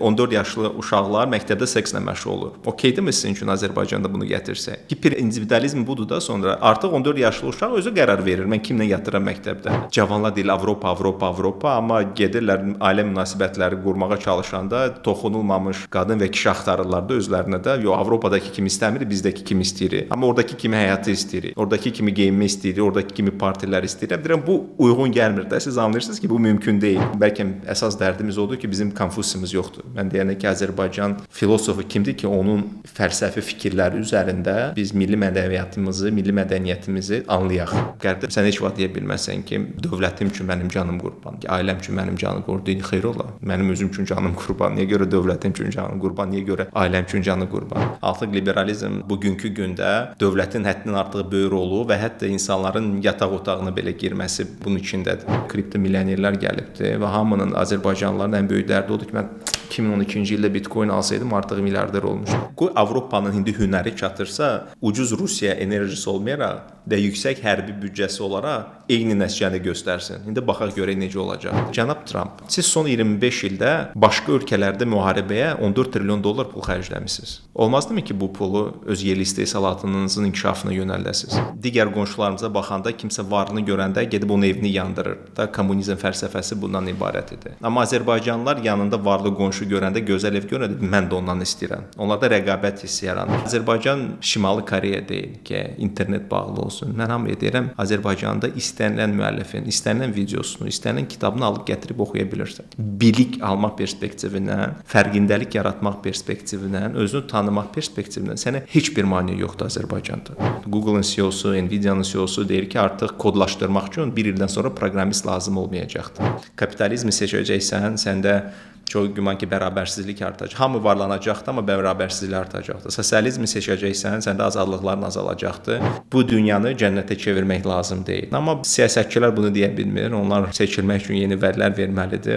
14 yaşlı uşaqlar məktəbdə sekslə məşğul olur. Okeydirmi sizin üçün Azərbaycanda bunu gətirsək? Hiperindividualizm budur da sonra. Artıq 14 yaşlı uşaq özü qərar verir. Mən kimlə yatıram məktəbdə? Cavanlar deyir Avropa, Avropa, Avropa, amma gedirlər ailə münasibətləri qurmağa çalışanda toxunulmamış qadın və kişi axtarırlar da özlərinə də. Yox, Avropadakı kimi istəmirik, bizdəki kimi istəyirik. Amma oradakı kimi həyatı istəyirik. Oradakı kimi geyinmə istəyirik, oradakı kimi partilər istəyirəm. Deyirəm, bu uyğun gəlmir də. Siz anlayırsınız ki, bu mümkün deyil. Bəlkə əsas dərdimiz odur ki, bizim Konfusiyumuz yoxdur. Mən deyəndə ki, Azərbaycan filosofu kimdir ki, onun fəlsəfi fikirləri üzərində biz milli mədəniyyətimizi, milli mədəniyyətimizi anlayaq. Qərbdə sən heç vaxt deyə bilməsən ki, dövlətim üçün mənim canım qurban, ailəm üçün mənim canım qurban. Xeyr ola. Mənim özüm üçün canım qurban. Niyə görə dövlətim üçün canım qurban? Niyə görə ailəm üçün canım qurban? Artıq liberalizm bugünkü gündə dövlətin həddindən artıq böyük rolu və hətta insanların yataq otağına belə girməsi bunun içindədir. Kripto milyonerlər gəlibdi və hamının Azərbaycanlıların ən böyük dərdi odur ki, mən 2012-ci ildə Bitcoin alsaydım artıq milyarder olmuşdum. Qoy Avropanın indi hünəri çatırsa, ucuz Rusiya enerjisi olmayaraq və yüksək hərbi büdcəsi olaraq eyni nəticəni göstərsin. İndi baxaq görək necə olacaq. Cənab Trump, siz son 25 ildə başqa ölkələrdə müharibəyə 14 trilyon dollar pul xərcləmisiniz. Olmazdımı ki, bu pulu öz yerli istehsalatınızın inkişafına yönəldəsiniz? Digər qonşularımıza baxanda kimsə varlığını görəndə gedib onun evini yandırır. Da kommunizm fəlsəfəsi bundan ibarət idi. Amma Azərbaycanlılar yanında varlı qonşu görəndə, gözəl ev görəndə mən də ondan istəyirəm. Onlarda rəqabət hissi yaranır. Azərbaycan Şimali Koreya deyil ki, internet bağlı olsun. Mən hamıya deyirəm, Azərbaycanda istənilən müəllifin, istənilən videosunu, istənilən kitabını alıb gətirib oxuya bilirsən. Bilik almaq perspektivindən, fərqindəlik yaratmaq perspektivindən, özünü tanımaq perspektivindən sənə heç bir maneə yoxdur Azərbaycanda. Google'ın CEO-su, Nvidia-nın CEO-su deyir ki, artıq kodlaşdırmaq üçün bir ildən sonra proqramist lazım olmayacaqdır. Kapitalizmi seçəcəksən, səndə çox güman ki, bərabərsizlik artacaq. Hamı varlanacaqdır, amma bərabərsizlik artacaqdır. Sosializmi seçəcəksən, səndə azadlıqların azalacaqdır. Bu dünyanı cənnətə çevirmək lazım deyil. Amma siyasətçilər bunu deyə bilmir. Onlar seçilmək üçün yeni vədlər verməlidir.